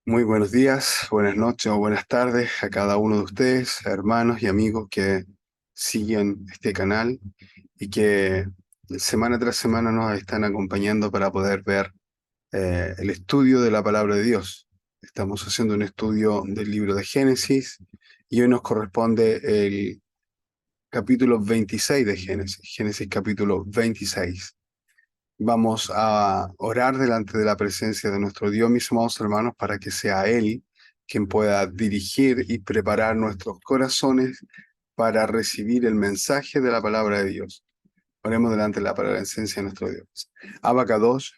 Muy buenos días, buenas noches o buenas tardes a cada uno de ustedes, hermanos y amigos que siguen este canal y que semana tras semana nos están acompañando para poder ver el estudio de la palabra de Dios. Estamos haciendo un estudio del libro de Génesis y hoy nos corresponde el capítulo 26 de Génesis, Génesis capítulo 26. Vamos a orar delante de la presencia de nuestro Dios, mis amados hermanos, para que sea Él quien pueda dirigir y preparar nuestros corazones para recibir el mensaje de la palabra de Dios. Oremos delante de la presencia de nuestro Dios. Abacados,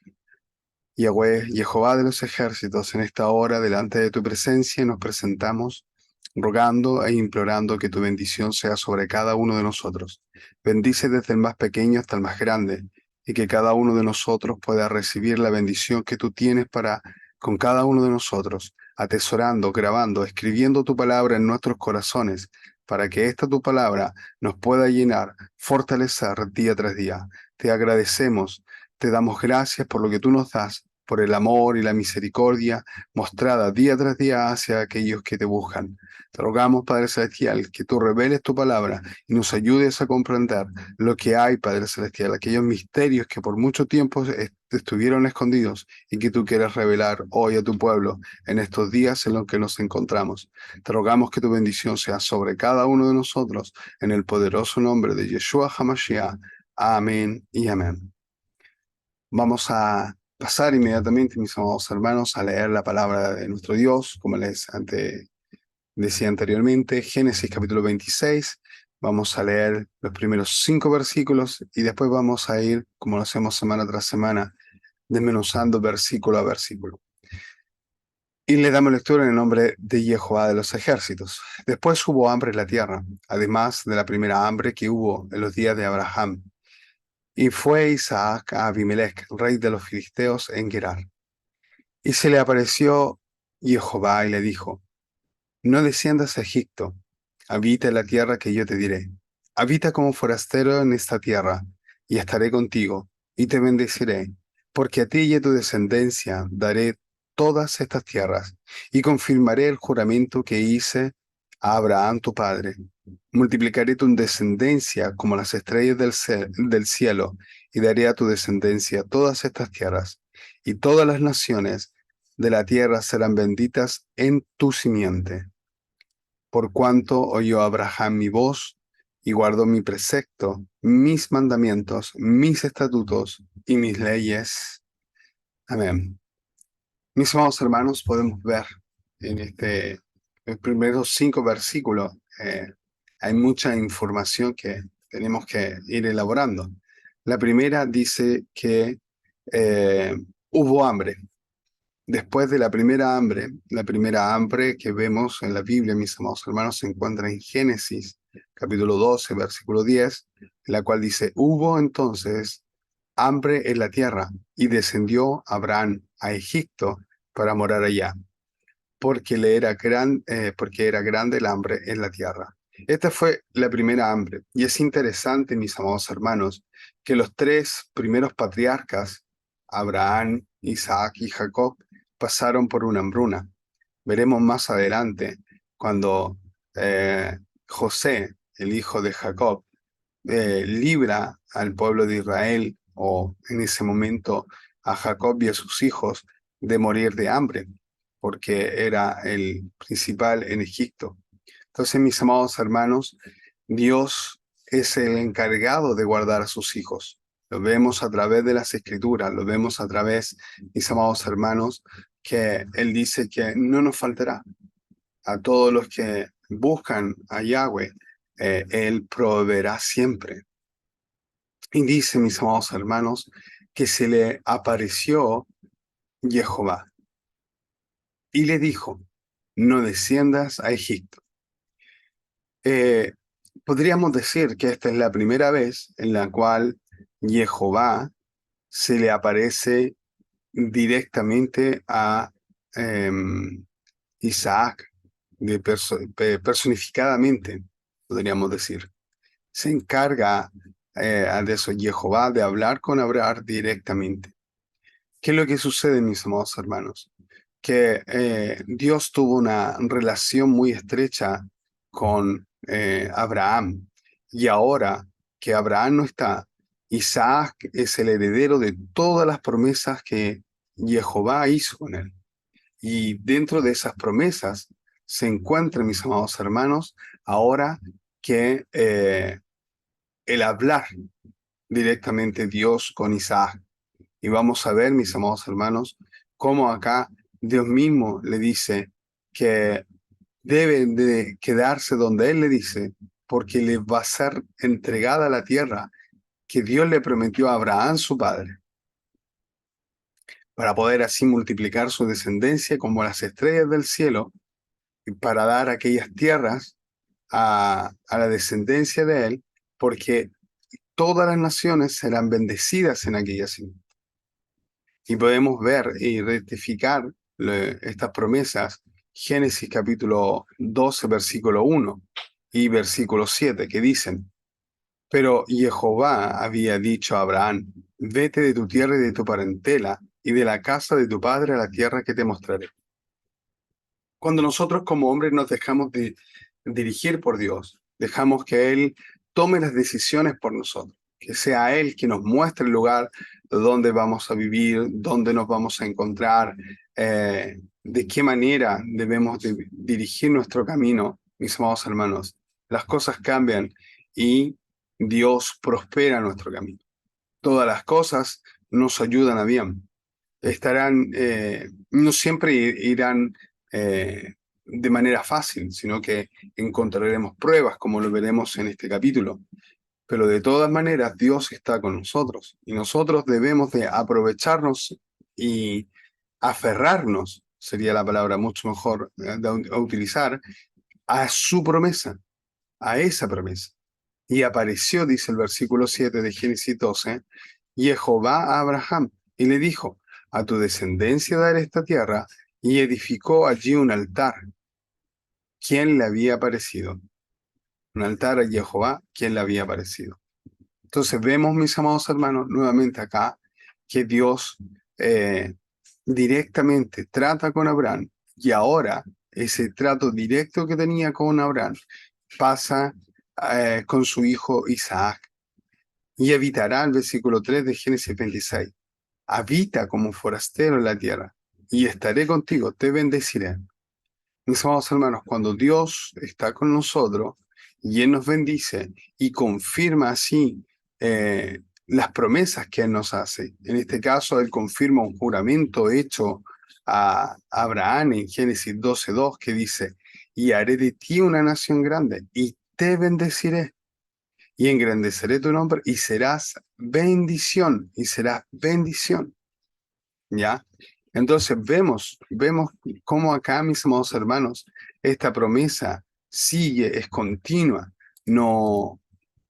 Yahweh, Jehová de los ejércitos, en esta hora delante de tu presencia nos presentamos rogando e implorando que tu bendición sea sobre cada uno de nosotros. Bendice desde el más pequeño hasta el más grande, y que cada uno de nosotros pueda recibir la bendición que tú tienes para con cada uno de nosotros, atesorando, grabando, escribiendo tu palabra en nuestros corazones, para que esta tu palabra nos pueda llenar, fortalecer día tras día. Te agradecemos, te damos gracias por lo que tú nos das, por el amor y la misericordia mostrada día tras día hacia aquellos que te buscan. Te rogamos, Padre Celestial, que tú reveles tu palabra y nos ayudes a comprender lo que hay, Padre Celestial, aquellos misterios que por mucho tiempo estuvieron escondidos y que tú quieres revelar hoy a tu pueblo en estos días en los que nos encontramos. Te rogamos que tu bendición sea sobre cada uno de nosotros en el poderoso nombre de Yeshua HaMashiach. Amén y amén. Vamos a pasar inmediatamente, mis amados hermanos, a leer la palabra de nuestro Dios, como decía anteriormente, Génesis capítulo 26. Vamos a leer los primeros 5 versículos y después vamos a ir, como lo hacemos semana tras semana, desmenuzando versículo a versículo. Y le damos lectura en el nombre de Jehová de los ejércitos. Después hubo hambre en la tierra, además de la primera hambre que hubo en los días de Abraham. Y fue Isaac a Abimelech, rey de los filisteos, en Gerar. Y se le apareció Jehová y le dijo: No desciendas a Egipto, habita en la tierra que yo te diré. Habita como forastero en esta tierra, y estaré contigo, y te bendeciré, porque a ti y a tu descendencia daré todas estas tierras, y confirmaré el juramento que hice a Abraham tu padre. Multiplicaré tu descendencia como las estrellas del cielo, y daré a tu descendencia todas estas tierras, y todas las naciones de la tierra serán benditas en tu simiente. Por cuanto oyó Abraham mi voz y guardó mi precepto, mis mandamientos, mis estatutos y mis leyes. Amén. Mis amados hermanos, podemos ver en los primeros 5 versículos, hay mucha información que tenemos que ir elaborando. La primera dice que eh, hubo hambre. Después de la primera hambre que vemos en la Biblia, mis amados hermanos, se encuentra en Génesis, capítulo 12, versículo 10, en la cual dice: Hubo entonces hambre en la tierra, y descendió Abraham a Egipto para morar allá, porque era grande el hambre en la tierra. Esta fue la primera hambre, y es interesante, mis amados hermanos, que los 3 primeros patriarcas, Abraham, Isaac y Jacob, pasaron por una hambruna. Veremos más adelante cuando José, el hijo de Jacob, libra al pueblo de Israel, o en ese momento a Jacob y a sus hijos, de morir de hambre, porque era el principal en Egipto. Entonces, mis amados hermanos, Dios es el encargado de guardar a sus hijos. Lo vemos a través de las escrituras, lo vemos a través, mis amados hermanos, que Él dice que no nos faltará a todos los que buscan a Yahweh. Él proveerá siempre. Y dice, mis amados hermanos, que se le apareció Jehová y le dijo: No desciendas a Egipto. Eh, Podríamos decir que esta es la primera vez en la cual Jehová se le aparece directamente a Isaac, personificadamente, podríamos decir. Se encarga de eso Jehová, de hablar con Abraham directamente. ¿Qué es lo que sucede, mis amados hermanos? que Dios tuvo una relación muy estrecha con Abraham. Y ahora que Abraham no está, Isaac es el heredero de todas las promesas que Jehová hizo con él. Y dentro de esas promesas se encuentra, mis amados hermanos, ahora que el hablar directamente Dios con Isaac. Y vamos a ver, mis amados hermanos, cómo acá Dios mismo le dice que debe de quedarse donde Él le dice, porque le va a ser entregada la tierra que Dios le prometió a Abraham, su padre, para poder así multiplicar su descendencia como las estrellas del cielo, y para dar aquellas tierras a la descendencia de Él, porque todas las naciones serán bendecidas en aquella ciudad. Y podemos ver y rectificar estas promesas, Génesis capítulo 12, versículo 1 y versículo 7, que dicen, pero Jehová había dicho a Abraham, vete de tu tierra y de tu parentela y de la casa de tu padre a la tierra que te mostraré. Cuando nosotros como hombres nos dejamos de dirigir por Dios, dejamos que Él tome las decisiones por nosotros, que sea Él quien nos muestre el lugar donde vamos a vivir, dónde nos vamos a encontrar, de qué manera debemos de dirigir nuestro camino, mis amados hermanos. Las cosas cambian y Dios prospera nuestro camino. Todas las cosas nos ayudan a bien. No siempre irán de manera fácil, sino que encontraremos pruebas, como lo veremos en este capítulo. Pero de todas maneras, Dios está con nosotros y nosotros debemos de aprovecharnos y aferrarnos, sería la palabra mucho mejor a utilizar, a su promesa, a esa promesa. Y apareció, dice el versículo 7 de Génesis 12, Jehová a Abraham y le dijo, a tu descendencia daré esta tierra, y edificó allí un altar. ¿Quién le había aparecido? Un altar a Jehová, ¿quién le había aparecido? Entonces vemos, mis amados hermanos, nuevamente acá, que Dios directamente trata con Abraham, y ahora ese trato directo que tenía con Abraham pasa con su hijo Isaac. Y habitará, el versículo 3 de Génesis 26. Habita como forastero en la tierra, y estaré contigo, te bendeciré. Mis amados hermanos, cuando Dios está con nosotros y Él nos bendice y confirma así las promesas que Él nos hace, en este caso Él confirma un juramento hecho a Abraham en Génesis 12:2 que dice, y haré de ti una nación grande y te bendeciré y engrandeceré tu nombre y serás bendición, ¿ya? Entonces vemos cómo acá, mis amados hermanos, esta promesa sigue, es continua, no,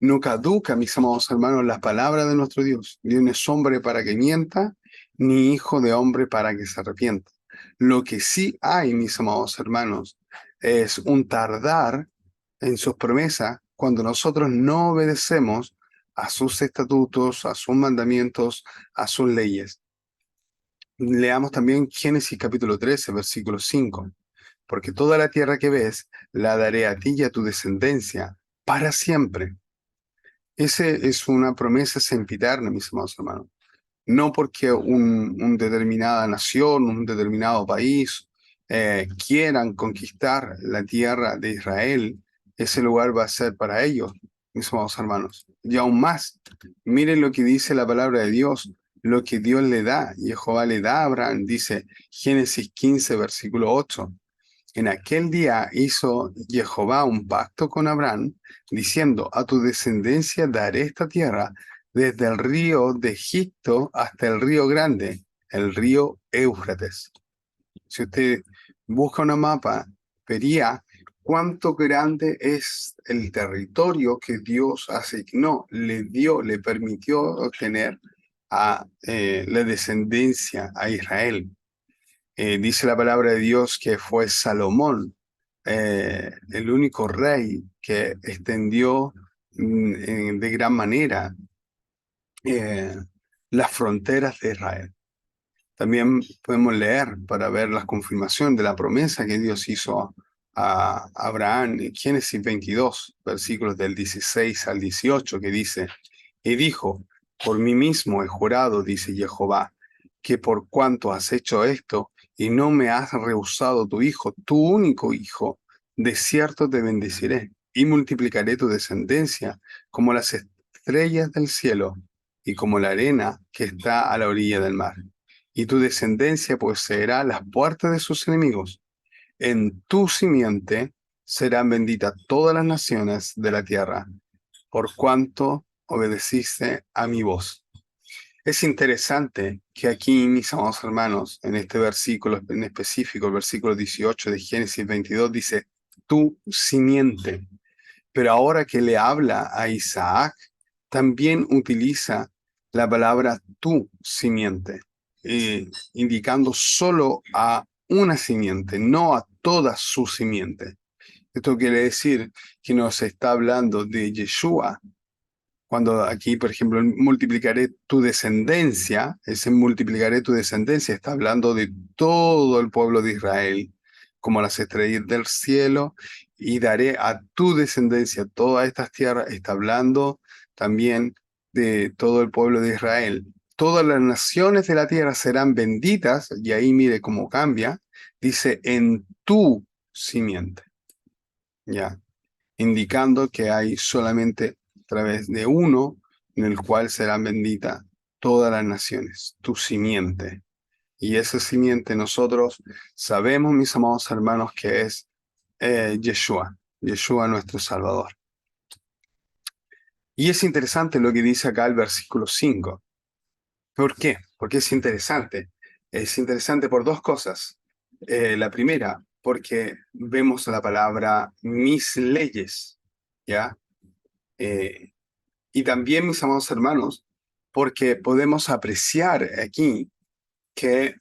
no caduca, mis amados hermanos, las palabras de nuestro Dios. Dios no es hombre para que mienta, ni hijo de hombre para que se arrepienta. Lo que sí hay, mis amados hermanos, es un tardar en sus promesas cuando nosotros no obedecemos a sus estatutos, a sus mandamientos, a sus leyes. Leamos también Génesis capítulo 13, versículo 5. Porque toda la tierra que ves la daré a ti y a tu descendencia para siempre. Esa es una promesa sempiterna, mis amados hermanos. No porque un determinada nación, un determinado país quieran conquistar la tierra de Israel, ese lugar va a ser para ellos, mis amados hermanos. Y aún más, miren lo que dice la palabra de Dios, lo que Dios le da, Jehová le da a Abraham, dice Génesis 15, versículo 8. En aquel día hizo Jehová un pacto con Abraham, diciendo, a tu descendencia daré esta tierra, desde el río de Egipto hasta el río grande, el río Éufrates. Si usted busca una mapa, vería cuánto grande es el territorio que Dios asignó, le dio, le permitió obtener a la descendencia, a Israel. Dice la palabra de Dios que fue Salomón el único rey que extendió de gran manera las fronteras de Israel. También podemos leer para ver la confirmación de la promesa que Dios hizo a Abraham en Génesis 22, versículos del 16 al 18, que dice, y dijo, por mí mismo he jurado, dice Jehová, que por cuanto has hecho esto y no me has rehusado tu hijo, tu único hijo, de cierto te bendeciré y multiplicaré tu descendencia como las estrellas del cielo y como la arena que está a la orilla del mar. Y tu descendencia poseerá las puertas de sus enemigos. En tu simiente serán benditas todas las naciones de la tierra, por cuanto obedeciste a mi voz. Es interesante que aquí, mis amados hermanos, en este versículo en específico, el versículo 18 de Génesis 22, dice, tu simiente. Pero ahora que le habla a Isaac, también utiliza la palabra tu simiente, indicando solo a una simiente, no a toda su simiente. Esto quiere decir que nos está hablando de Yeshua. Cuando aquí, por ejemplo, multiplicaré tu descendencia, ese multiplicaré tu descendencia está hablando de todo el pueblo de Israel, como las estrellas del cielo, y daré a tu descendencia todas estas tierras, está hablando también de todo el pueblo de Israel. Todas las naciones de la tierra serán benditas, y ahí mire cómo cambia, dice en tu simiente, ya, indicando que hay solamente a través de uno en el cual serán benditas todas las naciones, tu simiente. Y esa simiente nosotros sabemos, mis amados hermanos, que es Yeshua, Yeshua nuestro Salvador. Y es interesante lo que dice acá el versículo 5. ¿Por qué? Porque es interesante. Es interesante por dos cosas. La primera, porque vemos la palabra mis leyes, ¿ya? Eh, y también, mis amados hermanos, porque podemos apreciar aquí que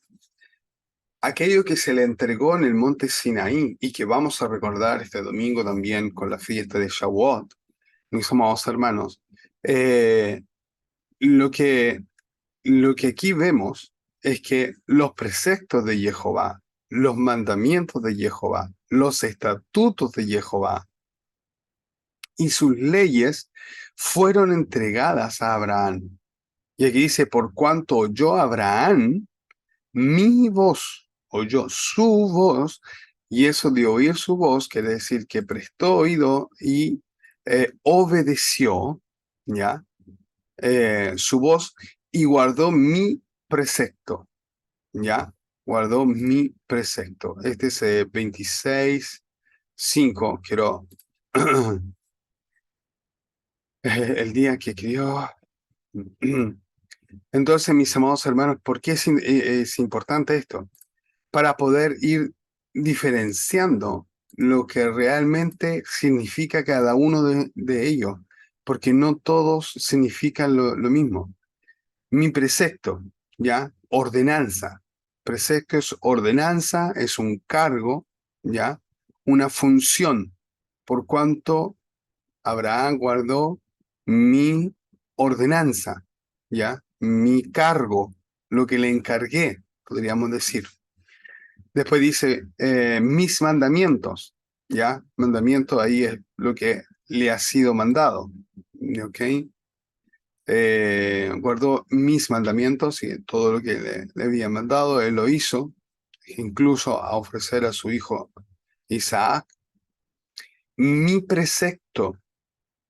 aquello que se le entregó en el monte Sinaí y que vamos a recordar este domingo también con la fiesta de Shavuot, mis amados hermanos, eh, lo que, lo que aquí vemos es que los preceptos de Jehová, los mandamientos de Jehová, los estatutos de Jehová y sus leyes fueron entregadas a Abraham. Y aquí dice, por cuanto oyó Abraham mi voz, oyó su voz, y eso de oír su voz quiere decir que prestó oído y obedeció, ¿ya? Su voz y guardó mi precepto, ¿ya? Guardó mi precepto. Este es 26:5, quiero, el día que crió. Entonces, mis amados hermanos, ¿por qué es importante esto? Para poder ir diferenciando lo que realmente significa cada uno de ellos, porque no todos significan lo mismo. Mi precepto, ¿ya? Ordenanza. Precepto es ordenanza, es un cargo, ¿ya? Una función, por cuanto Abraham guardó mi ordenanza, ¿ya? Mi cargo, lo que le encargué, podríamos decir. Después dice, mis mandamientos, ¿ya? Mandamiento ahí es lo que le ha sido mandado, ¿ok? Guardó mis mandamientos y todo lo que le había mandado, él lo hizo, incluso a ofrecer a su hijo Isaac. Mi precepto,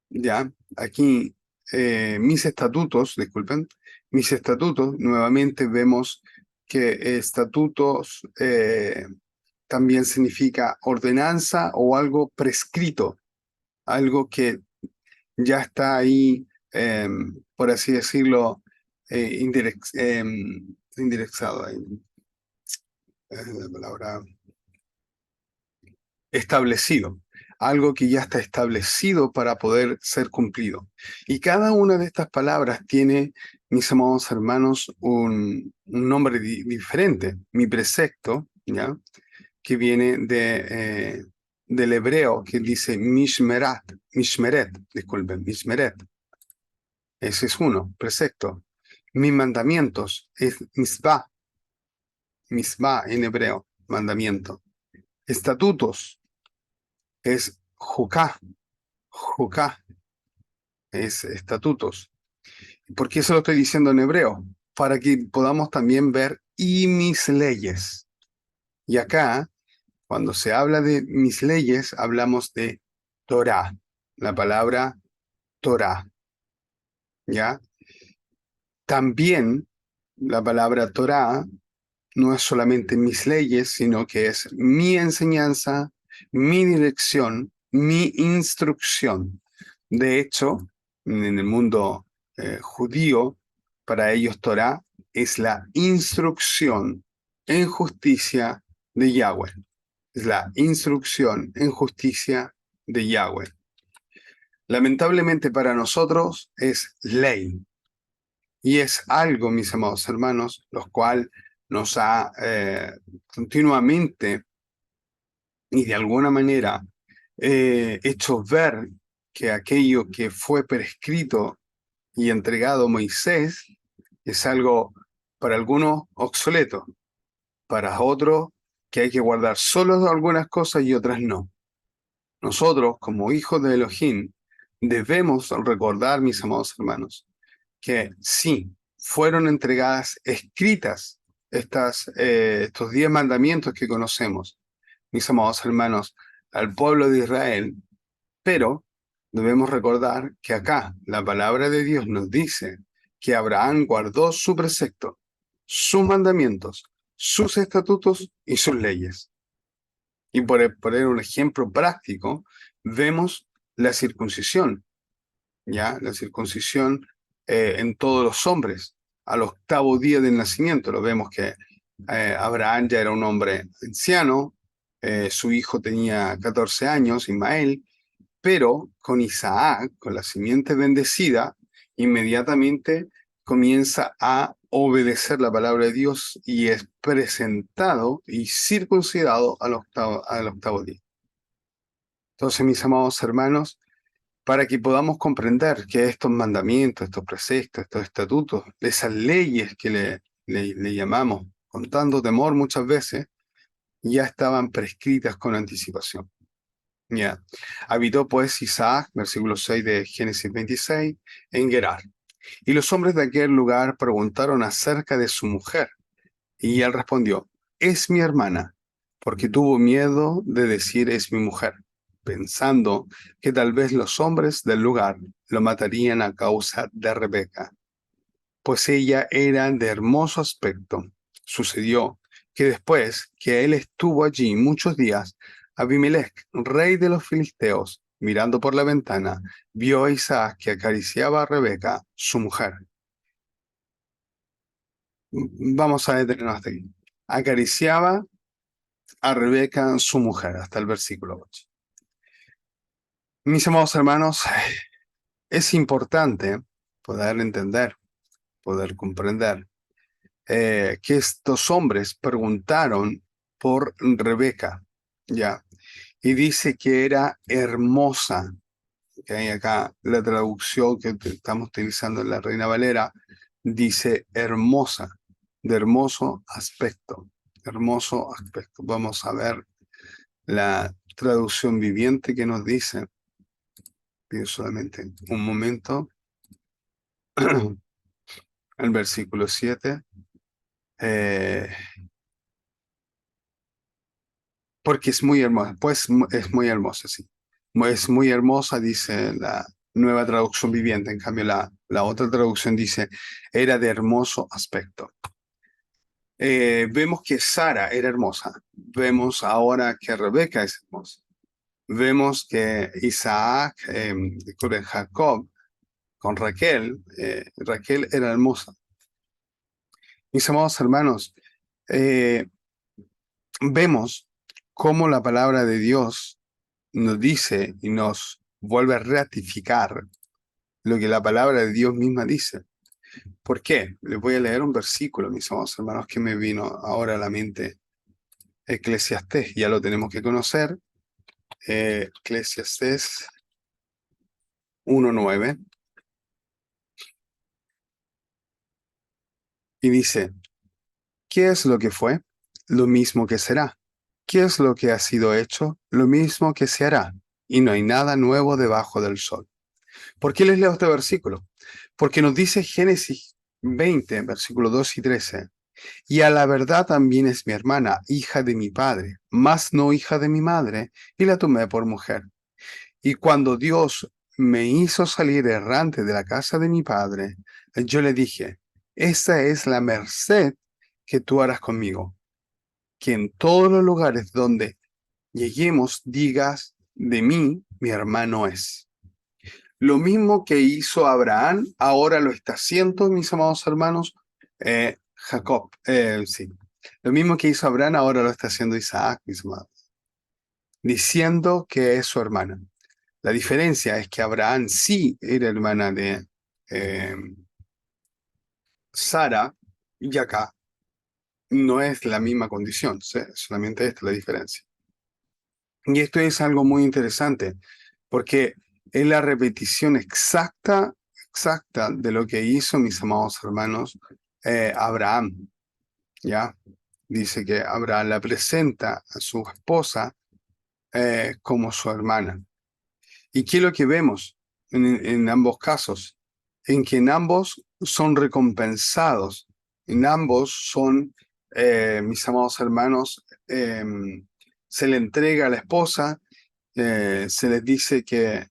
¿ya? Aquí, mis estatutos, disculpen, mis estatutos, nuevamente vemos que estatutos también significa ordenanza o algo prescrito, algo que ya está ahí, por así decirlo, indirexado, la palabra establecido, algo que ya está establecido para poder ser cumplido. Y cada una de estas palabras tiene, mis amados hermanos, un nombre diferente. Mi precepto, ¿ya? Que viene del hebreo, que dice mishmeret, disculpen, mishmeret. Ese es uno, precepto. Mis mandamientos es misvah, misma en hebreo, mandamiento. Estatutos es juká, juká es estatutos. ¿Por qué se lo estoy diciendo en hebreo? Para que podamos también ver y mis leyes. Y acá, cuando se habla de mis leyes, hablamos de Torah, la palabra Torah, ¿ya? También la palabra Torah no es solamente mis leyes, sino que es mi enseñanza, mi dirección, mi instrucción. De hecho, en el mundo judío, para ellos Torah es la instrucción en justicia de Yahweh. Es la instrucción en justicia de Yahweh. Lamentablemente para nosotros es ley. Y es algo, mis amados hermanos, los cual nos ha continuamente y de alguna manera hecho ver que aquello que fue prescrito y entregado a Moisés es algo para algunos obsoleto, para otros que hay que guardar solo algunas cosas y otras no. Nosotros, como hijos de Elohim, debemos recordar, mis amados hermanos, que sí, fueron entregadas escritas estos 10 mandamientos que conocemos, mis amados hermanos, al pueblo de Israel, pero debemos recordar que acá la palabra de Dios nos dice que Abraham guardó su precepto, sus mandamientos, sus estatutos y sus leyes. Y por poner un ejemplo práctico, vemos la circuncisión, ¿ya? La circuncisión en todos los hombres, al octavo día del nacimiento. Lo vemos que Abraham ya era un hombre anciano, su hijo tenía 14 años, Ismael, pero con Isaac, con la simiente bendecida, inmediatamente comienza a obedecer la palabra de Dios y es presentado y circuncidado al octavo día. Entonces, mis amados hermanos, para que podamos comprender que estos mandamientos, estos preceptos, estos estatutos, esas leyes que le llamamos con tanto temor muchas veces, ya estaban prescritas con anticipación. Ya. Habitó pues Isaac, versículo 6 de Génesis 26, en Gerar. Y los hombres de aquel lugar preguntaron acerca de su mujer, y él respondió, es mi hermana, porque tuvo miedo de decir es mi mujer, pensando que tal vez los hombres del lugar lo matarían a causa de Rebeca, pues ella era de hermoso aspecto. Sucedió que después que él estuvo allí muchos días, Abimelech, rey de los filisteos, mirando por la ventana, vio a Isaac que acariciaba a Rebeca, su mujer. Vamos a detenernos hasta aquí. Acariciaba a Rebeca, su mujer, hasta el versículo 8. Mis amados hermanos, es importante poder entender, poder comprender que estos hombres preguntaron por Rebeca, ¿ya? Y dice que era hermosa, que hay acá la traducción que estamos utilizando en la Reina Valera, dice hermosa, de hermoso aspecto. Vamos a ver la traducción viviente que nos dice, pido solamente un momento, el versículo 7. Porque es muy hermosa, pues es muy hermosa, sí. Es muy hermosa, dice la nueva traducción viviente. En cambio, la otra traducción dice, era de hermoso aspecto. Vemos que Sara era hermosa. Vemos ahora que Rebeca es hermosa. Vemos que Isaac, disculpen, Jacob, con Raquel, Raquel era hermosa. Mis amados hermanos, eh, vemos cómo la palabra de Dios nos dice y nos vuelve a ratificar lo que la palabra de Dios misma dice. ¿Por qué? Les voy a leer un versículo, mis amados hermanos, que me vino ahora a la mente. Eclesiastés, ya lo tenemos que conocer. Eclesiastés 1:9. Y dice, ¿qué es lo que fue? lo mismo que será. ¿Qué es lo que ha sido hecho? Lo mismo que se hará. Y no hay nada nuevo debajo del sol. ¿Por qué les leo este versículo? Porque nos dice Génesis 20, versículos 2 y 13. Y a la verdad también es mi hermana, hija de mi padre, mas no hija de mi madre, y la tomé por mujer. Y cuando Dios me hizo salir errante de la casa de mi padre, yo le dije, esta es la merced que tú harás conmigo, que en todos los lugares donde lleguemos digas de mí, mi hermano es. Lo mismo que hizo Abraham, ahora lo está haciendo, mis amados hermanos, Jacob. Sí. Lo mismo que hizo Abraham, ahora lo está haciendo Isaac, mis amados, diciendo que es su hermana. La diferencia es que Abraham sí era hermana de eh, Sara, y acá no es la misma condición, ¿sí? Solamente esta es la diferencia. Y esto es algo muy interesante, porque es la repetición exacta de lo que hizo, mis amados hermanos, Abraham, ¿ya? Dice que Abraham la presenta a su esposa como su hermana. ¿Y qué es lo que vemos en ambos casos? En que en ambos son recompensados, en ambos son, mis amados hermanos, se le entrega a la esposa, se les dice que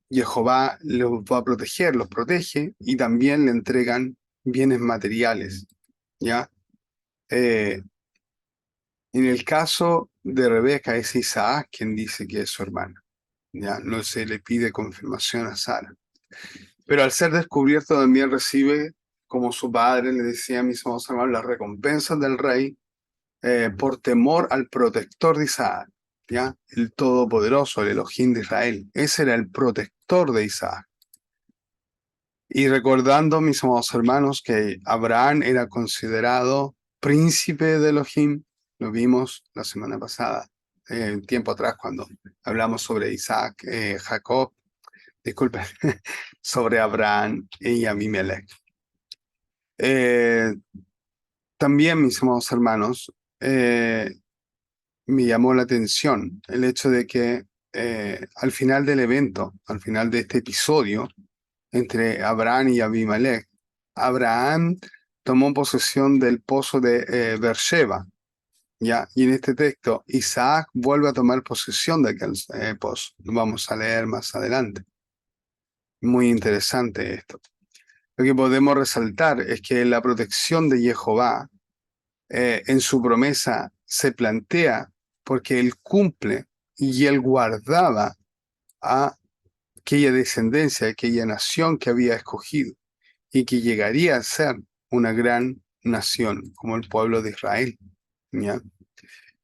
Jehová los va a proteger, los protege y también le entregan bienes materiales, ¿ya? Eh, en el caso de Rebeca es Isaac quien dice que es su hermana, ¿ya? No se le pide confirmación a Sara. Pero al ser descubierto también recibe, como su padre le decía a mis amados hermanos, las recompensas del rey por temor al protector de Isaac, ¿ya? El Todopoderoso, el Elohim de Israel. Ese era el protector de Isaac. Y recordando, mis amados hermanos, que Abraham era considerado príncipe de Elohim, lo vimos la semana pasada, tiempo atrás, cuando hablamos sobre Isaac, Jacob, disculpen, sobre Abraham y Abimelech. Eh, También, mis amados hermanos, me llamó la atención el hecho de que al final del evento, al final de este episodio entre Abraham y Abimelech, Abraham tomó posesión del pozo de Beersheba, ¿ya? Y en este texto, Isaac vuelve a tomar posesión de aquel pozo. Lo vamos a leer más adelante. Muy interesante esto. Lo que podemos resaltar es que la protección de Jehová en su promesa se plantea porque él cumple y él guardaba a aquella descendencia, aquella nación que había escogido y que llegaría a ser una gran nación como el pueblo de Israel, ¿ya?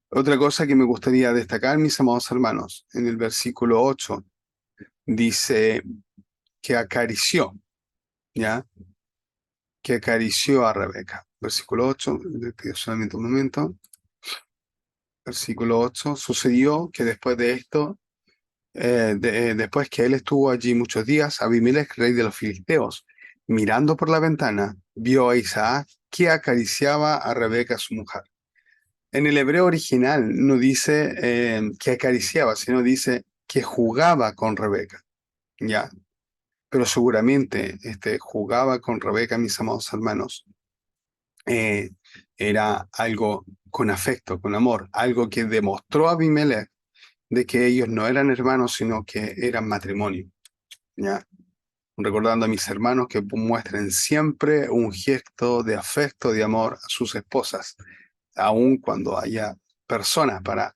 Otra cosa que me gustaría destacar, mis amados hermanos, en el versículo 8 dice que acarició, ¿ya? Que acarició a Rebeca. Versículo 8, les pido solamente un momento. Versículo 8, sucedió que después de esto, después que él estuvo allí muchos días, Abimelech, rey de los filisteos, mirando por la ventana, vio a Isaac que acariciaba a Rebeca, su mujer. En el hebreo original no dice que acariciaba, sino dice que jugaba con Rebeca, ¿ya? Pero seguramente jugaba con Rebeca, mis amados hermanos, eh, era algo con afecto, con amor, algo que demostró a Abimelech de que ellos no eran hermanos, sino que eran matrimonio, ¿ya? Recordando a mis hermanos que muestren siempre un gesto de afecto, de amor a sus esposas, aun cuando haya personas para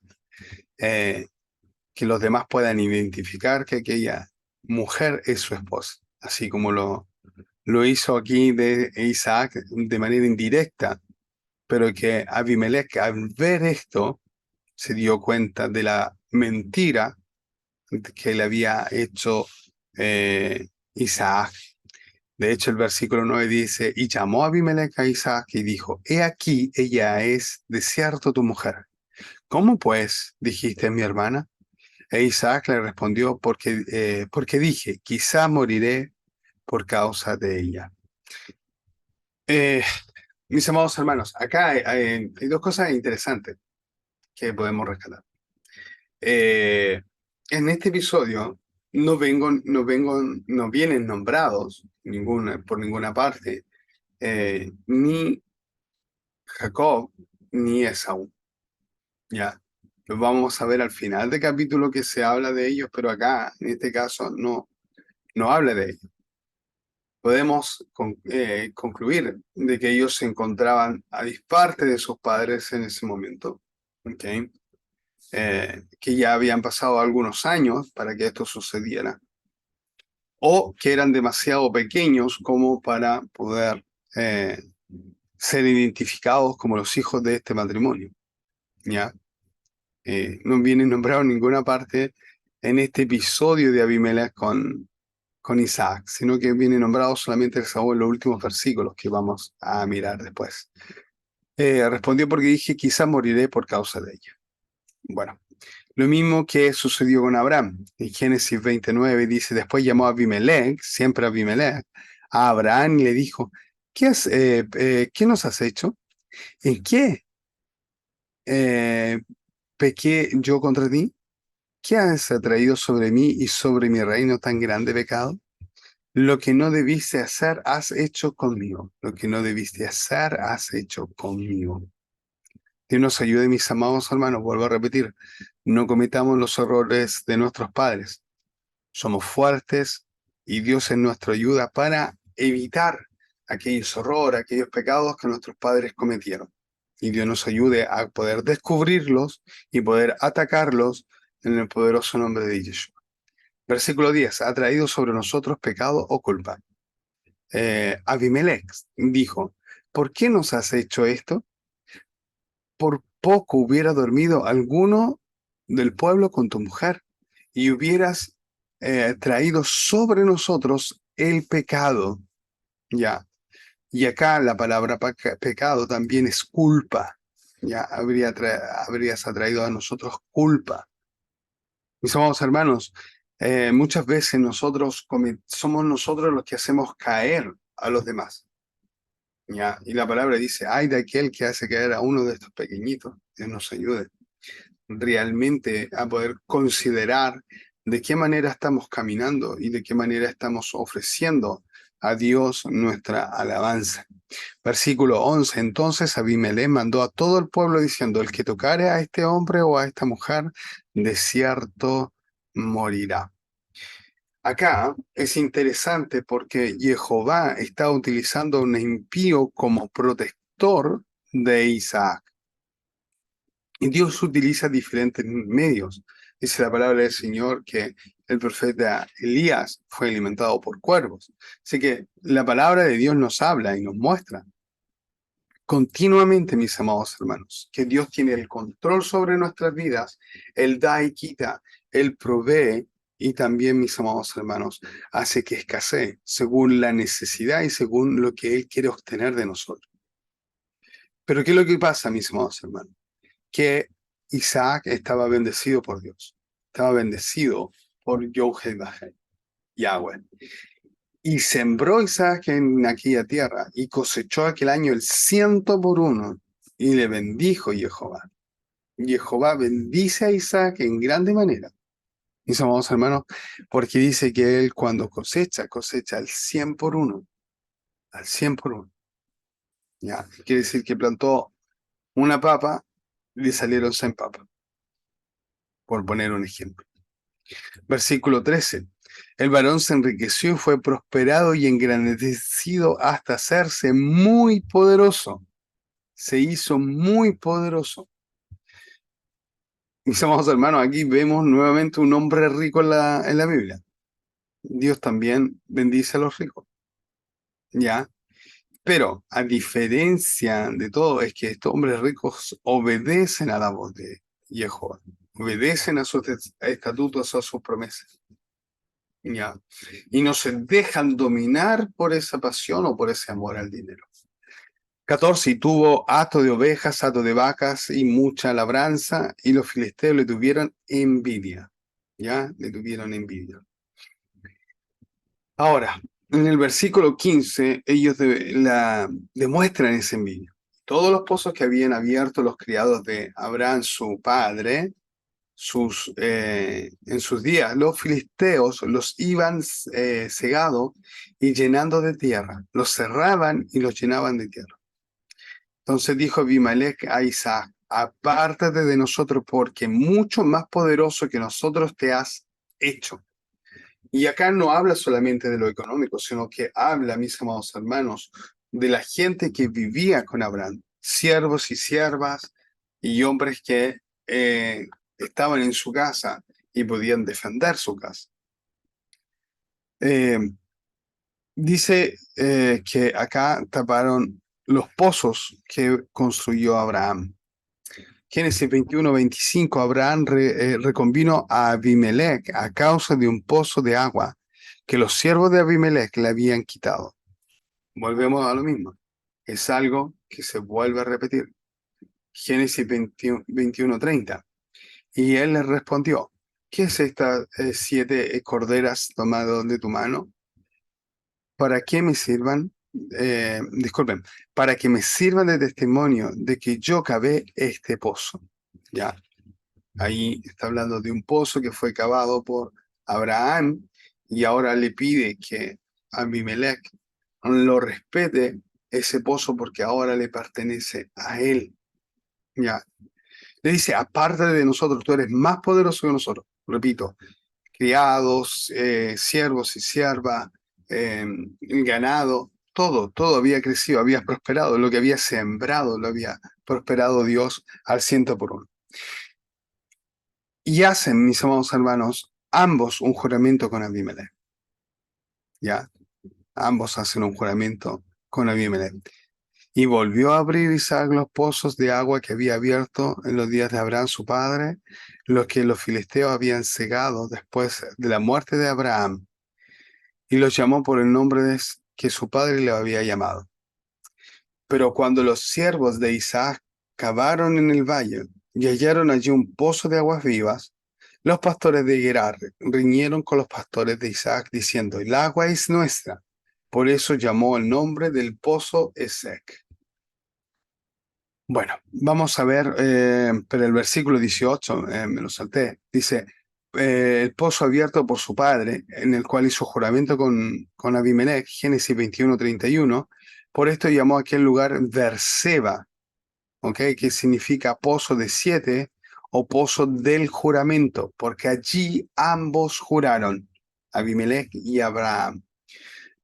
que los demás puedan identificar que aquella mujer es su esposa, así como lo hizo aquí de Isaac de manera indirecta, pero que Abimelech al ver esto se dio cuenta de la mentira que le había hecho Isaac. De hecho, el versículo 9 dice, y llamó a Abimelech a Isaac y dijo, he aquí, ella es de cierto tu mujer. ¿Cómo pues dijiste mi hermana? E Isaac le respondió, porque dije, quizá moriré por causa de ella. Eh, Mis amados hermanos, acá hay dos cosas interesantes que podemos rescatar. Eh, en este episodio no vienen nombrados por ninguna parte, ni Jacob ni Esaú. Ya, lo vamos a ver al final del capítulo que se habla de ellos, pero acá, en este caso, no habla de ellos. Podemos concluir de que ellos se encontraban a disparte de sus padres en ese momento, ¿ok? Que ya habían pasado algunos años para que esto sucediera, o que eran demasiado pequeños como para poder eh, ser identificados como los hijos de este matrimonio, ¿ya? No viene nombrado en ninguna parte en este episodio de Abimelech con Isaac, sino que viene nombrado solamente Esaú en los últimos versículos que vamos a mirar después. Respondió porque dije, quizá moriré por causa de ella. Bueno, lo mismo que sucedió con Abraham. En Génesis 29 dice, después llamó a Abimelech, siempre Abimelech, a Abraham y le dijo, ¿qué nos has hecho? ¿En qué eh, pequé yo contra ti? ¿Qué has atraído sobre mí y sobre mi reino tan grande pecado? Lo que no debiste hacer, has hecho conmigo. Lo que no debiste hacer, has hecho conmigo. Dios nos ayude, mis amados hermanos, vuelvo a repetir, no cometamos los errores de nuestros padres. Somos fuertes y Dios es nuestra ayuda para evitar aquellos errores, aquellos pecados que nuestros padres cometieron. Y Dios nos ayude a poder descubrirlos y poder atacarlos en el poderoso nombre de Yeshua. Versículo 10. ¿Ha traído sobre nosotros pecado o culpa? Abimelech dijo, ¿por qué nos has hecho esto? Por poco hubiera dormido alguno del pueblo con tu mujer y hubieras traído sobre nosotros el pecado. Ya. Y acá la palabra pecado también es culpa. Ya habrías atraído a nosotros culpa. Mis amados hermanos, muchas veces somos nosotros los que hacemos caer a los demás. ¿Ya? Y la palabra dice, ay de aquel que hace caer a uno de estos pequeñitos. Dios nos ayude realmente a poder considerar de qué manera estamos caminando y de qué manera estamos ofreciendo a Dios nuestra alabanza. Versículo 11. Entonces Abimelech mandó a todo el pueblo diciendo, el que tocare a este hombre o a esta mujer, de cierto morirá. Acá es interesante porque Jehová está utilizando a un impío como protector de Isaac. Y Dios utiliza diferentes medios. Dice la palabra del Señor que el profeta Elías fue alimentado por cuervos. Así que la palabra de Dios nos habla y nos muestra continuamente, mis amados hermanos, que Dios tiene el control sobre nuestras vidas. Él da y quita, Él provee y también, mis amados hermanos, hace que escasee según la necesidad y según lo que Él quiere obtener de nosotros. Pero ¿qué es lo que pasa, mis amados hermanos? Que Isaac estaba bendecido por Dios, estaba bendecido por Yahweh. Y sembró Isaac en aquella tierra y cosechó aquel año el 100 por 1 y le bendijo Jehová. Jehová bendice a Isaac en grande manera. Mis amados hermanos, porque dice que él cuando cosecha al 100 por 1, al 100 por 1. ¿Ya? Quiere decir que plantó una papa y le salieron 100 papas, por poner un ejemplo. Versículo 13. El varón se enriqueció y fue prosperado y engrandecido hasta hacerse muy poderoso. Se hizo muy poderoso. Mis amados hermanos, aquí vemos nuevamente un hombre rico en la Biblia. Dios también bendice a los ricos, ¿ya? Pero a diferencia de todo, es que estos hombres ricos obedecen a la voz de Jehová, obedecen a sus estatutos, a sus promesas. Ya. Y no se dejan dominar por esa pasión o por ese amor al dinero. 14. Y tuvo hato de ovejas, hato de vacas y mucha labranza, y los filisteos le tuvieron envidia. ¿Ya? Le tuvieron envidia. Ahora, En el versículo 15, ellos demuestran esa envidia. Todos los pozos que habían abierto los criados de Abraham, su padre, en sus días, los filisteos los iban cegando y llenando de tierra. Los cerraban y los llenaban de tierra. Entonces dijo Abimelech a Isaac: apártate de nosotros, porque mucho más poderoso que nosotros te has hecho. Y acá no habla solamente de lo económico, sino que habla, mis amados hermanos, de la gente que vivía con Abraham, siervos y siervas y hombres que estaban en su casa y podían defender su casa. Eh, dice que acá taparon los pozos que construyó Abraham. Génesis 21-25, Abraham reconvino a Abimelech a causa de un pozo de agua que los siervos de Abimelech le habían quitado. Volvemos a lo mismo. Es algo que se vuelve a repetir. Génesis 21-30. Y él le respondió: ¿qué es estas 7 corderas tomadas de tu mano? ¿Para qué me sirvan? Disculpen, para que me sirvan de testimonio de que yo cavé este pozo. Ya. Ahí está hablando de un pozo que fue cavado por Abraham y ahora le pide que Abimelech lo respete ese pozo porque ahora le pertenece a él. Ya. Le dice: apártate de nosotros, tú eres más poderoso que nosotros. Repito, criados, siervos y siervas, ganado, todo había crecido, había prosperado, lo que había sembrado lo había prosperado Dios al 100%. Y hacen, mis amados hermanos, ambos un juramento con Abimelech. Ya, ambos hacen un juramento con Abimelech. Y volvió a abrir Isaac los pozos de agua que había abierto en los días de Abraham su padre, los que los filisteos habían cegado después de la muerte de Abraham, y los llamó por el nombre que su padre le había llamado. Pero cuando los siervos de Isaac cavaron en el valle y hallaron allí un pozo de aguas vivas, los pastores de Gerar riñeron con los pastores de Isaac, diciendo: el agua es nuestra. Por eso llamó el nombre del pozo Esek. Bueno, vamos a ver, pero el versículo 18, me lo salté, dice: el pozo abierto por su padre, en el cual hizo juramento con Abimelech, Génesis 21-31, por esto llamó a aquel lugar Berseba, ¿ok? Que significa pozo de 7 o pozo del juramento, porque allí ambos juraron, Abimelech y Abraham.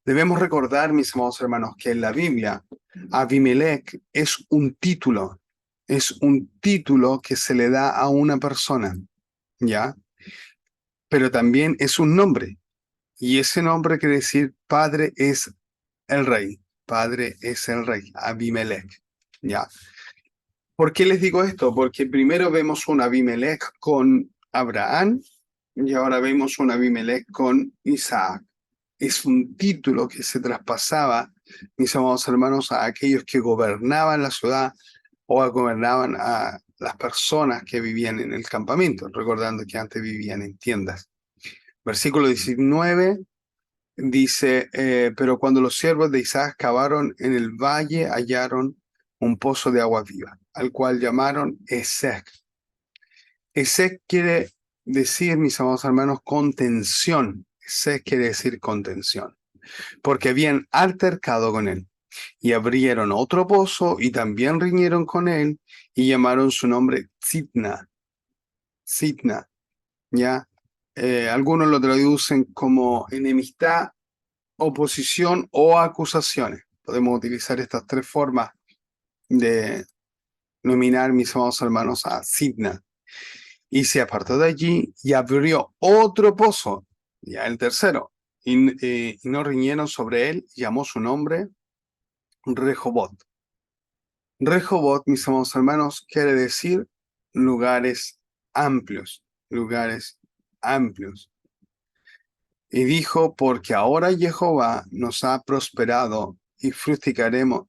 Debemos recordar, mis amados hermanos, que en la Biblia Abimelech es un título que se le da a una persona, ¿ya? Pero también es un nombre, y ese nombre quiere decir padre es el rey, padre es el rey, Abimelech, ¿ya? ¿Por qué les digo esto? Porque primero vemos un Abimelech con Abraham y ahora vemos un Abimelech con Isaac. Es un título que se traspasaba, mis amados hermanos, a aquellos que gobernaban la ciudad o gobernaban a las personas que vivían en el campamento, recordando que antes vivían en tiendas. Versículo 19 dice: pero cuando los siervos de Isaac cavaron en el valle, hallaron un pozo de agua viva, al cual llamaron Esek. Esek quiere decir, mis amados hermanos, contención. Esek quiere decir contención, porque habían altercado con él, y abrieron otro pozo, y también riñeron con él, y llamaron su nombre Tzitna. Tzitna, ¿ya? Algunos lo traducen como enemistad, oposición o acusaciones. Podemos utilizar estas 3 formas de nominar, mis amados hermanos, a Tzitna. Y se apartó de allí y abrió otro pozo, ya el tercero, y no riñeron sobre él, y llamó su nombre Rehobot. Rehobot, mis amados hermanos, quiere decir lugares amplios, lugares amplios. Y dijo: porque ahora Jehová nos ha prosperado y fructificaremos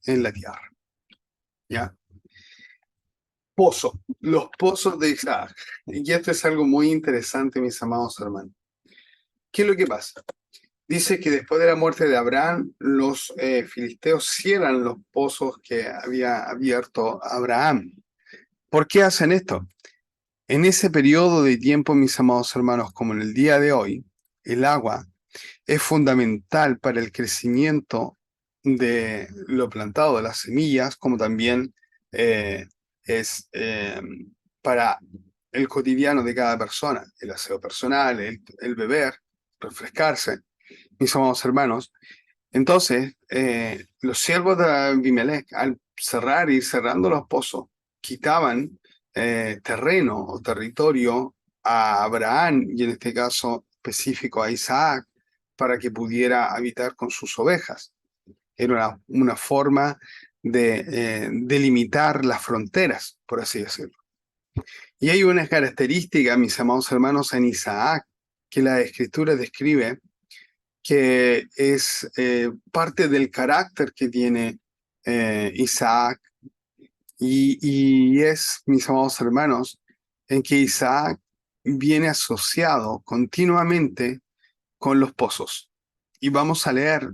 en la tierra. ¿Ya? Pozo, los pozos de Isaac. Y esto es algo muy interesante, mis amados hermanos. ¿Qué es lo que pasa? dice que después de la muerte de Abraham, los filisteos cierran los pozos que había abierto Abraham. ¿Por qué hacen esto? En ese periodo de tiempo, mis amados hermanos, como en el día de hoy, el agua es fundamental para el crecimiento de lo plantado, de las semillas, como también eh, es para el cotidiano de cada persona, el aseo personal, el beber, refrescarse, mis amados hermanos. Entonces, los siervos de Abimelech, al cerrar y cerrando los pozos, quitaban terreno o territorio a Abraham, y en este caso específico a Isaac, para que pudiera habitar con sus ovejas. Era una forma de delimitar las fronteras, por así decirlo. Y hay una característica, mis amados hermanos, en Isaac, que la Escritura describe, que es parte del carácter que tiene Isaac, y es, mis amados hermanos, en que Isaac viene asociado continuamente con los pozos. Y vamos a leer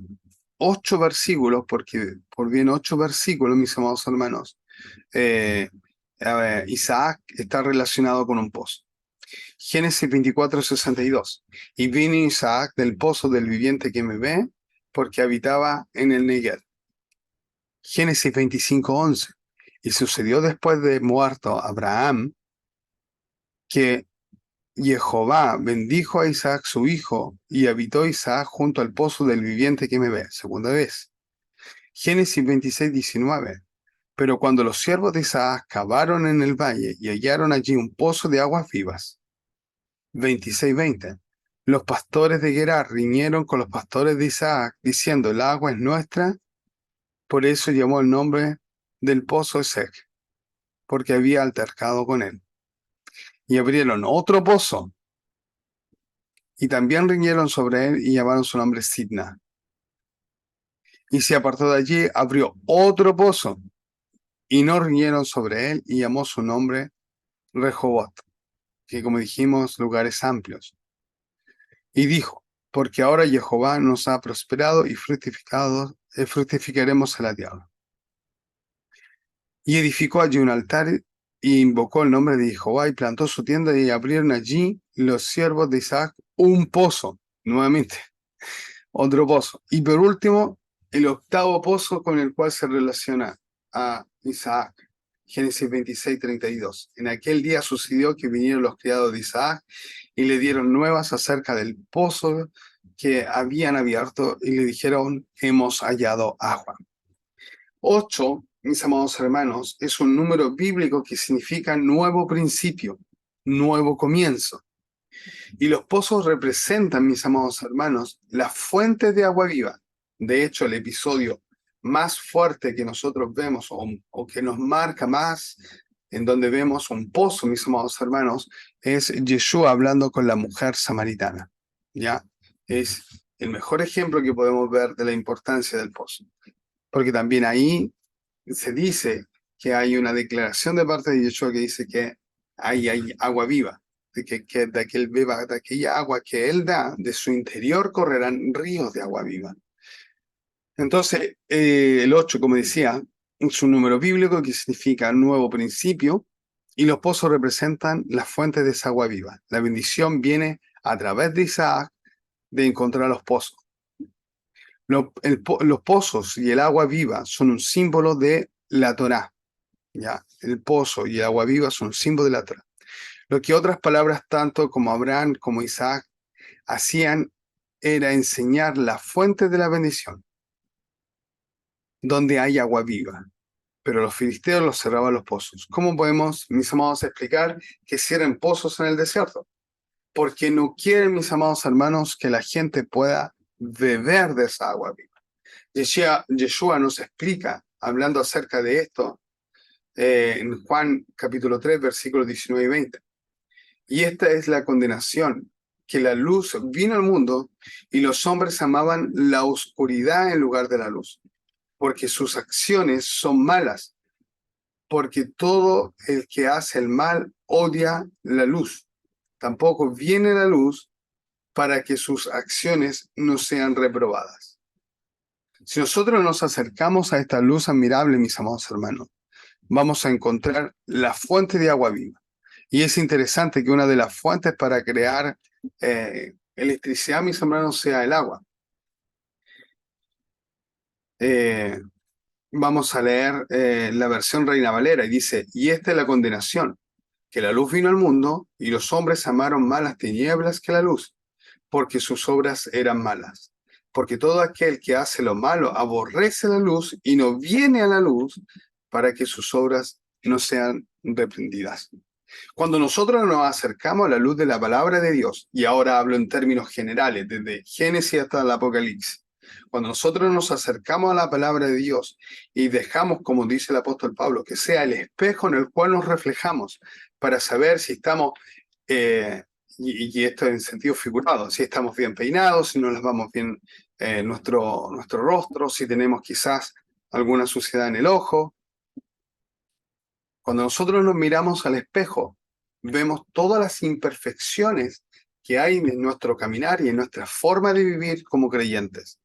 8 versículos, porque por bien 8 versículos, mis amados hermanos, eh, Isaac está relacionado con un pozo. Génesis 24:62. Y vino Isaac del pozo del viviente que me ve, porque habitaba en el Negev. Génesis 25:11. Y sucedió después de muerto Abraham, que Jehová bendijo a Isaac su hijo, y habitó Isaac junto al pozo del viviente que me ve. Segunda vez. Génesis 26:19. Pero cuando los siervos de Isaac cavaron en el valle y hallaron allí un pozo de aguas vivas. 26:20. Los pastores de Gerar riñeron con los pastores de Isaac, diciendo, el agua es nuestra. Por eso llamó el nombre del pozo Esek, porque había altercado con él. Y abrieron otro pozo, y también riñeron sobre él, y llamaron su nombre Sidna. Y se apartó de allí, abrió otro pozo, y no riñeron sobre él, y llamó su nombre Rehobot, que como dijimos, lugares amplios. Y dijo, porque ahora Jehová nos ha prosperado y fructificaremos en la tierra. Y edificó allí un altar y invocó el nombre de Jehová y plantó su tienda, y abrieron allí los siervos de Isaac un pozo, nuevamente, otro pozo. Y por último, el octavo pozo con el cual se relaciona a Isaac. Génesis 26:32. En aquel día sucedió que vinieron los criados de Isaac y le dieron nuevas acerca del pozo que habían abierto, y le dijeron, hemos hallado agua. 8, mis amados hermanos, es un número bíblico que significa nuevo principio, nuevo comienzo. Y los pozos representan, mis amados hermanos, las fuentes de agua viva. De hecho, el episodio más fuerte que nosotros vemos, o que nos marca más, en donde vemos un pozo, mis amados hermanos, es Yeshua hablando con la mujer samaritana. ¿Ya? Es el mejor ejemplo que podemos ver de la importancia del pozo. Porque también ahí se dice que hay una declaración de parte de Yeshua que dice que hay agua viva, de que de aquella agua que él da, de su interior correrán ríos de agua viva. Entonces, el 8, como decía, es un número bíblico que significa nuevo principio, y los pozos representan las fuentes de esa agua viva. La bendición viene a través de Isaac, de encontrar los pozos. Los pozos y el agua viva son un símbolo de la Torá. ¿Ya? El pozo y el agua viva son un símbolo de la Torá. Lo que otras palabras, tanto como Abraham como Isaac, hacían era enseñar la fuente de la bendición, donde hay agua viva. Pero los filisteos los cerraban los pozos. ¿Cómo podemos, mis amados, explicar que cierren pozos en el desierto? Porque no quieren, mis amados hermanos, que la gente pueda beber de esa agua viva. Yeshua nos explica, hablando acerca de esto, en Juan capítulo 3, versículos 19 y 20. Y esta es la condenación, que la luz vino al mundo, y los hombres amaban la oscuridad en lugar de la luz, porque sus acciones son malas, porque todo el que hace el mal odia la luz. Tampoco viene la luz para que sus acciones no sean reprobadas. Si nosotros nos acercamos a esta luz admirable, mis amados hermanos, vamos a encontrar la fuente de agua viva. Y es interesante que una de las fuentes para crear electricidad, mis hermanos, sea el agua. Vamos a leer la versión Reina Valera y dice, y esta es la condenación, que la luz vino al mundo y los hombres amaron más las tinieblas que la luz, porque sus obras eran malas. Porque todo aquel que hace lo malo aborrece la luz y no viene a la luz para que sus obras no sean reprendidas. Cuando nosotros nos acercamos a la luz de la palabra de Dios, y ahora hablo en términos generales, desde Génesis hasta el Apocalipsis, cuando nosotros nos acercamos a la palabra de Dios y dejamos, como dice el apóstol Pablo, que sea el espejo en el cual nos reflejamos para saber si estamos, y esto en sentido figurado, si estamos bien peinados, si nos lavamos bien nuestro rostro, si tenemos quizás alguna suciedad en el ojo. Cuando nosotros nos miramos al espejo, vemos todas las imperfecciones que hay en nuestro caminar y en nuestra forma de vivir como creyentes.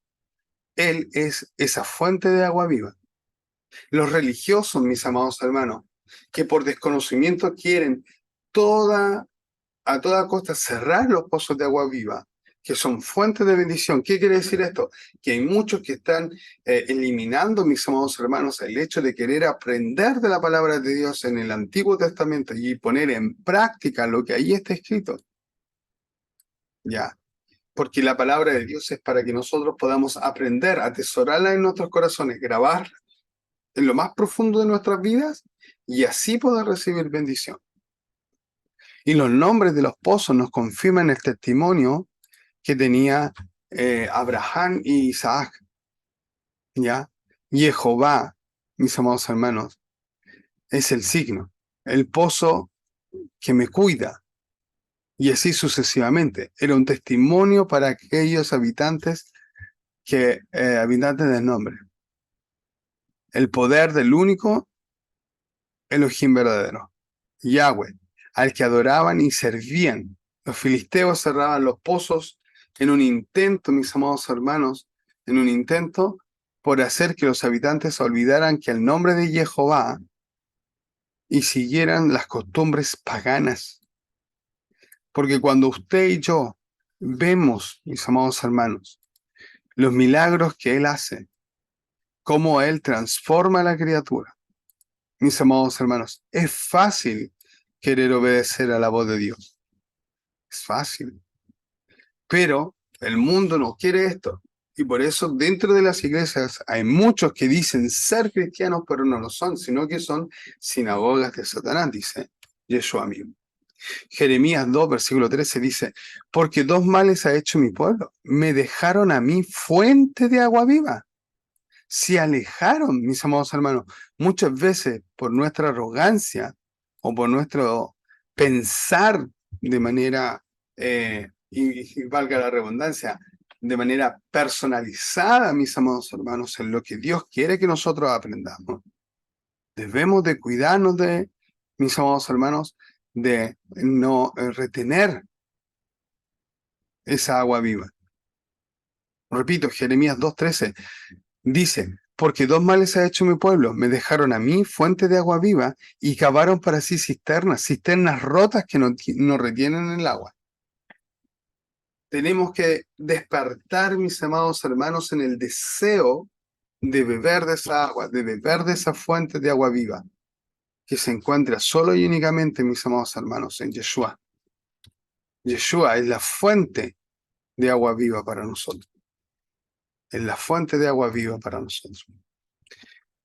Él es esa fuente de agua viva. Los religiosos, mis amados hermanos, que por desconocimiento quieren a toda costa cerrar los pozos de agua viva, que son fuentes de bendición. ¿Qué quiere decir esto? Que hay muchos que están eliminando, mis amados hermanos, el hecho de querer aprender de la palabra de Dios en el Antiguo Testamento y poner en práctica lo que ahí está escrito. Ya. Porque la palabra de Dios es para que nosotros podamos aprender, atesorarla en nuestros corazones, grabarla en lo más profundo de nuestras vidas y así poder recibir bendición. Y los nombres de los pozos nos confirman el testimonio que tenía Abraham y Isaac, ¿ya? Jehová, mis amados hermanos, es el signo, el pozo que me cuida, y así sucesivamente. Era un testimonio para aquellos habitantes habitantes del nombre. El poder del único Elohim verdadero, Yahweh, al que adoraban y servían. Los filisteos cerraban los pozos en un intento, mis amados hermanos, en un intento por hacer que los habitantes olvidaran que el nombre de Jehová y siguieran las costumbres paganas. Porque cuando usted y yo vemos, mis amados hermanos, los milagros que Él hace, cómo Él transforma a la criatura, mis amados hermanos, es fácil querer obedecer a la voz de Dios. Es fácil. Pero el mundo no quiere esto. Y por eso dentro de las iglesias hay muchos que dicen ser cristianos, pero no lo son, sino que son sinagogas de Satanás, dice Yeshua mismo. Jeremías 2, versículo 13 dice, porque dos males ha hecho mi pueblo. Me dejaron a mí fuente de agua viva. Se alejaron, mis amados hermanos, muchas veces por nuestra arrogancia o por nuestro pensar de manera, y valga la redundancia, de manera personalizada, mis amados hermanos, en lo que Dios quiere que nosotros aprendamos. Debemos de cuidarnos de, mis amados hermanos, de no retener esa agua viva. Repito, Jeremías 2:13 dice, porque dos males ha hecho mi pueblo, me dejaron a mí fuente de agua viva y cavaron para sí cisternas rotas que no retienen el agua. Tenemos que despertar, mis amados hermanos, en el deseo de beber de esa agua, de beber de esa fuente de agua viva, que se encuentra solo y únicamente, mis amados hermanos, en Yeshua. Yeshua es la fuente de agua viva para nosotros. Es la fuente de agua viva para nosotros.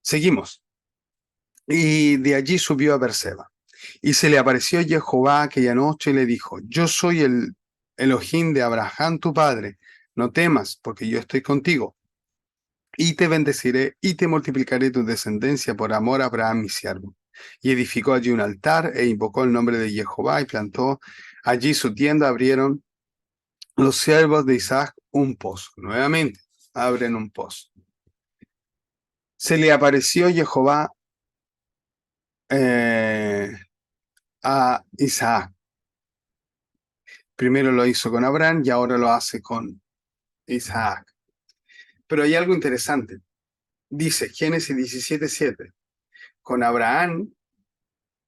Seguimos. Y de allí subió a Berseba. Y se le apareció Jehová aquella noche y le dijo, yo soy el Elohim de Abraham tu padre, no temas, porque yo estoy contigo. Y te bendeciré y te multiplicaré tu descendencia por amor a Abraham mi siervo. Y edificó allí un altar e invocó el nombre de Jehová y plantó allí su tienda. Abrieron los siervos de Isaac un pozo. Nuevamente, abren un pozo. Se le apareció Jehová a Isaac. Primero lo hizo con Abraham y ahora lo hace con Isaac. Pero hay algo interesante. Dice Génesis 17:7, con Abraham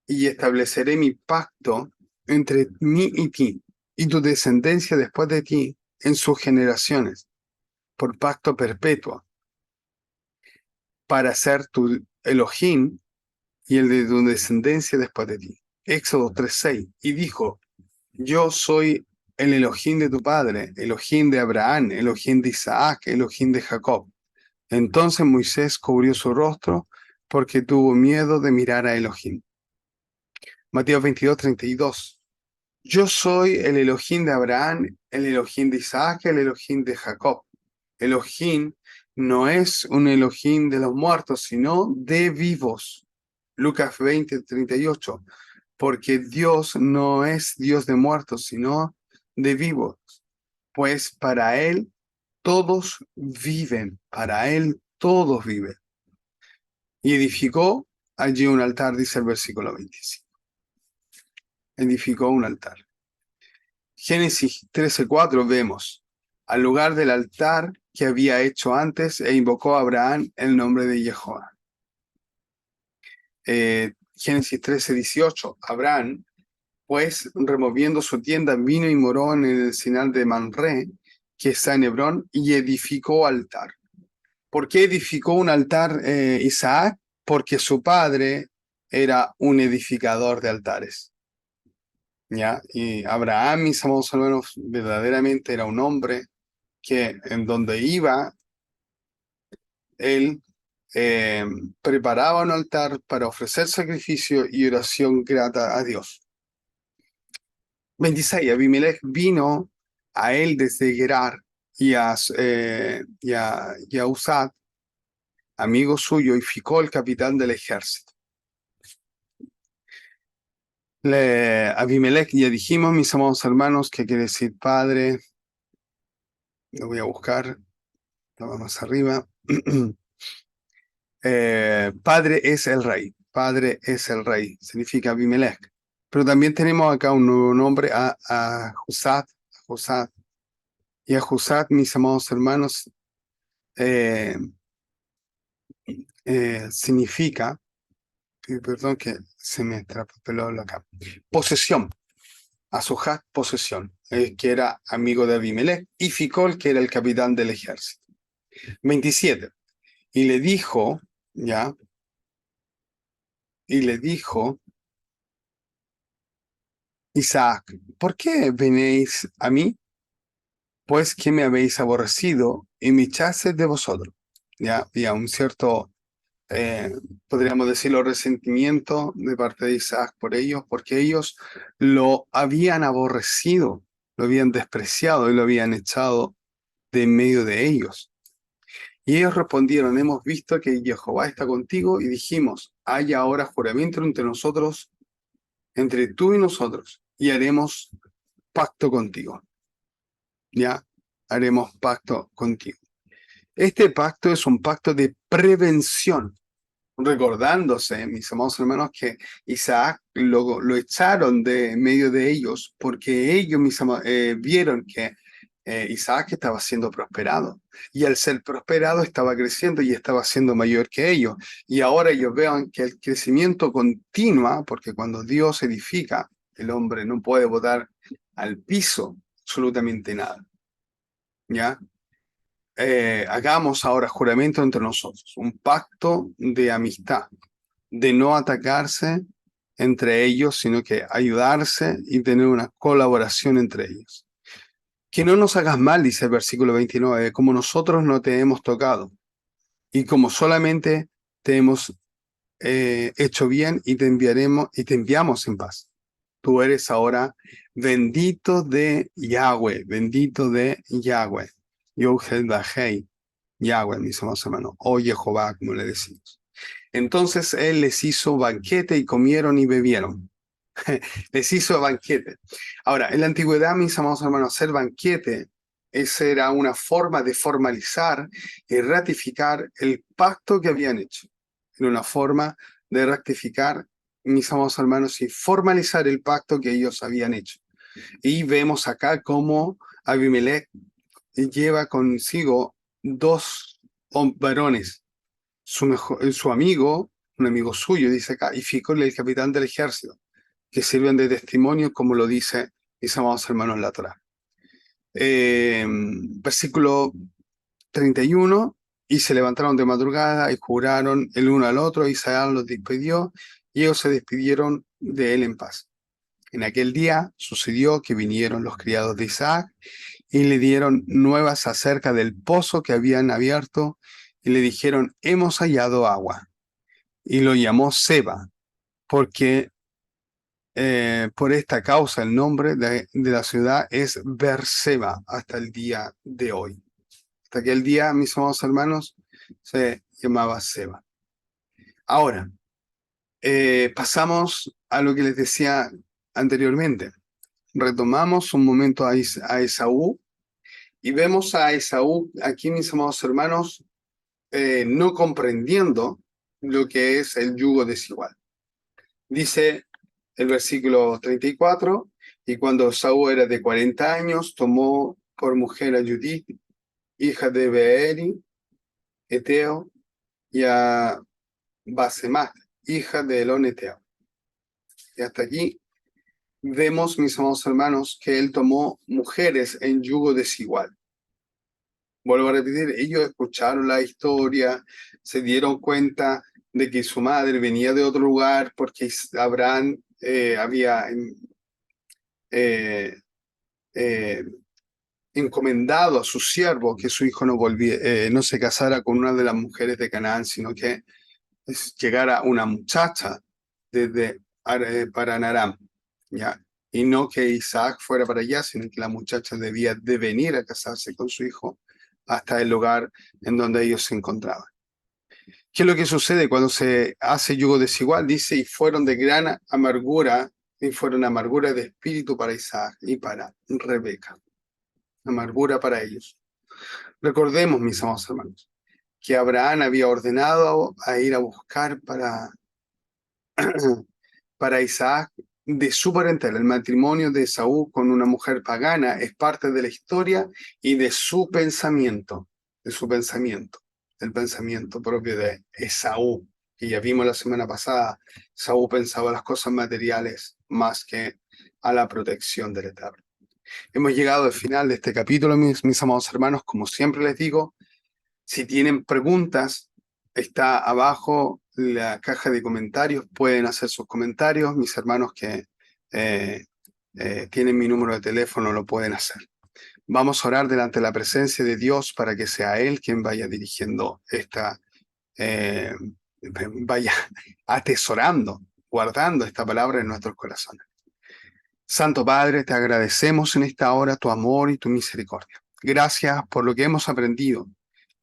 y estableceré mi pacto entre mí y ti, y tu descendencia después de ti en sus generaciones, por pacto perpetuo, para ser tu Elohim y el de tu descendencia después de ti. Éxodo 3:6, y dijo, yo soy el Elohim de tu padre, Elohim de Abraham, Elohim de Isaac, Elohim de Jacob. Entonces Moisés cubrió su rostro porque tuvo miedo de mirar a Elohim. Mateo 22:32. Yo soy el Elohim de Abraham, el Elohim de Isaac, el Elohim de Jacob. Elohim no es un Elohim de los muertos, sino de vivos. Lucas 20:38. Porque Dios no es Dios de muertos, sino de vivos. Pues para Él todos viven, para Él todos viven. Y edificó allí un altar, dice el versículo 25. Edificó un altar. Génesis 13:4 vemos, al lugar del altar que había hecho antes, e invocó a Abraham el nombre de Jehová. Génesis 13:18, Abraham, pues, removiendo su tienda, vino y moró en el encinar de Manré, que está en Hebrón, y edificó altar. ¿Por qué edificó un altar Isaac? Porque su padre era un edificador de altares. ¿Ya? Y Abraham, mis amados hermanos, verdaderamente era un hombre que en donde iba, él eh, preparaba un altar para ofrecer sacrificio y oración grata a Dios. 26. Abimelech vino a él desde Gerar y a Usad, amigo suyo, y Ficol, el capitán del ejército. Abimelech, ya dijimos, mis amados hermanos, que quiere decir padre. Lo voy a buscar, estaba más arriba. Padre es el rey, padre es el rey, significa Abimelech. Pero también tenemos acá un nuevo nombre, a Husad, y a Husad, mis amados hermanos, eh, significa, perdón que se me atrapeló acá, posesión, Asuhat, posesión, que era amigo de Abimelech, y Ficol, que era el capitán del ejército. 27. Y le dijo, ya, y le dijo Isaac, ¿por qué venéis a mí? Pues que me habéis aborrecido y me echasteis de vosotros. Ya había un cierto, podríamos decirlo, resentimiento de parte de Isaac por ellos, porque ellos lo habían aborrecido, lo habían despreciado y lo habían echado de en medio de ellos. Y ellos respondieron, hemos visto que Jehová está contigo y dijimos, haya ahora juramento entre nosotros, entre tú y nosotros, y haremos pacto contigo. Ya, haremos pacto contigo. Este pacto es un pacto de prevención, recordándose, mis amados hermanos, que Isaac lo echaron de medio de ellos porque ellos vieron que Isaac estaba siendo prosperado y al ser prosperado estaba creciendo y estaba siendo mayor que ellos. Y ahora ellos vean que el crecimiento continúa porque cuando Dios edifica, el hombre no puede botar al piso absolutamente nada. ¿Ya? Hagamos ahora juramento entre nosotros, un pacto de amistad, de no atacarse entre ellos, sino que ayudarse y tener una colaboración entre ellos. Que no nos hagas mal, dice el versículo 29, como nosotros no te hemos tocado y como solamente te hemos hecho bien y te enviamos en paz. Tú eres ahora bendito de Yahweh, bendito de Yahweh. Yohel Yahweh, mis amados hermanos, o Jehová, como le decimos. Entonces él les hizo banquete y comieron y bebieron. Les hizo banquete. Ahora, en la antigüedad, mis amados hermanos, hacer banquete, esa era una forma de formalizar y ratificar el pacto que habían hecho. Era una forma de ratificar, mis amados hermanos, y formalizar el pacto que ellos habían hecho. Y vemos acá cómo Abimelech lleva consigo dos varones, su amigo, un amigo suyo, dice acá, y Ficol, el capitán del ejército, que sirven de testimonio, como lo dice mis amados hermanos en la Torá. Versículo 31, y se levantaron de madrugada y juraron el uno al otro, y Isaac los despidió, y ellos se despidieron de él en paz. En aquel día sucedió que vinieron los criados de Isaac y le dieron nuevas acerca del pozo que habían abierto, y le dijeron, hemos hallado agua. Y lo llamó Seba, porque por esta causa el nombre de la ciudad es Berseba hasta el día de hoy. Hasta aquel día, mis amados hermanos, se llamaba Seba. Ahora, pasamos a lo que les decía anteriormente. Retomamos un momento a Esaú y vemos a Esaú aquí, mis amados hermanos, no comprendiendo lo que es el yugo desigual. Dice el versículo 34, y cuando Esaú era de 40 años, tomó por mujer a Judith, hija de Beeri, Eteo, y a Basemat, hija de Elón Eteo. Y hasta aquí vemos, mis amados hermanos, que él tomó mujeres en yugo desigual. Vuelvo a repetir, ellos escucharon la historia, se dieron cuenta de que su madre venía de otro lugar porque Abraham había eh, eh, encomendado a su siervo que su hijo no se casara con una de las mujeres de Canaán, sino que llegara una muchacha desde Paran-Aram, ¿ya? Y no que Isaac fuera para allá, sino que la muchacha debía de venir a casarse con su hijo hasta el lugar en donde ellos se encontraban. ¿Qué es lo que sucede cuando se hace yugo desigual? Dice, y fueron de gran amargura, y fueron amargura de espíritu para Isaac y para Rebeca. Amargura para ellos. Recordemos, mis amados hermanos, que Abraham había ordenado a ir a buscar para Isaac de su parentela. El matrimonio de Esaú con una mujer pagana es parte de la historia y de su pensamiento, el pensamiento propio de Esaú, que ya vimos la semana pasada. Esaú pensaba las cosas materiales más que a la protección del Eterno. Hemos llegado al final de este capítulo, mis amados hermanos. Como siempre les digo, si tienen preguntas, está abajo la caja de comentarios, pueden hacer sus comentarios. Mis hermanos que tienen mi número de teléfono lo pueden hacer. Vamos a orar delante de la presencia de Dios para que sea Él quien vaya dirigiendo vaya atesorando, guardando esta palabra en nuestros corazones. Santo Padre, te agradecemos en esta hora tu amor y tu misericordia. Gracias por lo que hemos aprendido,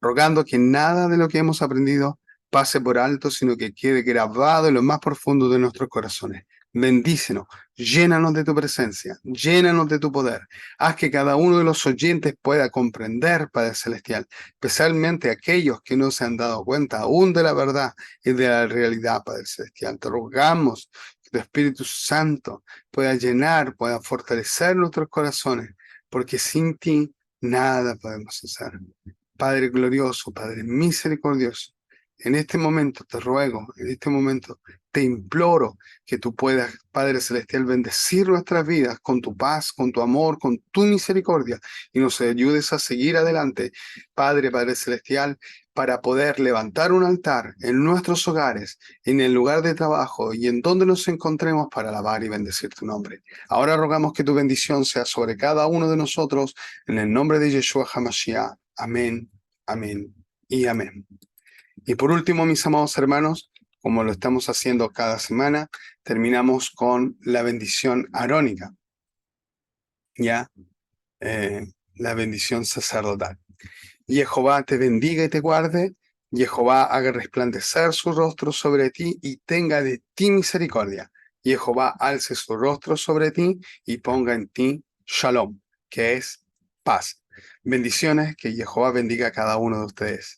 rogando que nada de lo que hemos aprendido pase por alto, sino que quede grabado en lo más profundo de nuestros corazones. Bendícenos, llénanos de tu presencia, llénanos de tu poder. Haz que cada uno de los oyentes pueda comprender, Padre Celestial, especialmente aquellos que no se han dado cuenta aún de la verdad y de la realidad, Padre Celestial. Te rogamos que tu Espíritu Santo pueda llenar, pueda fortalecer nuestros corazones, porque sin ti nada podemos hacer. Padre glorioso, Padre misericordioso, en este momento te ruego, en este momento te imploro que tú puedas, Padre Celestial, bendecir nuestras vidas con tu paz, con tu amor, con tu misericordia, y nos ayudes a seguir adelante, Padre Celestial, para poder levantar un altar en nuestros hogares, en el lugar de trabajo y en donde nos encontremos para alabar y bendecir tu nombre. Ahora rogamos que tu bendición sea sobre cada uno de nosotros, en el nombre de Yeshua HaMashiach. Amén, amén y amén. Y por último, mis amados hermanos, como lo estamos haciendo cada semana, terminamos con la bendición arónica, ya, la bendición sacerdotal. Jehová te bendiga y te guarde, Jehová haga resplandecer su rostro sobre ti y tenga de ti misericordia. Jehová alce su rostro sobre ti y ponga en ti shalom, que es paz. Bendiciones, que Jehová bendiga a cada uno de ustedes.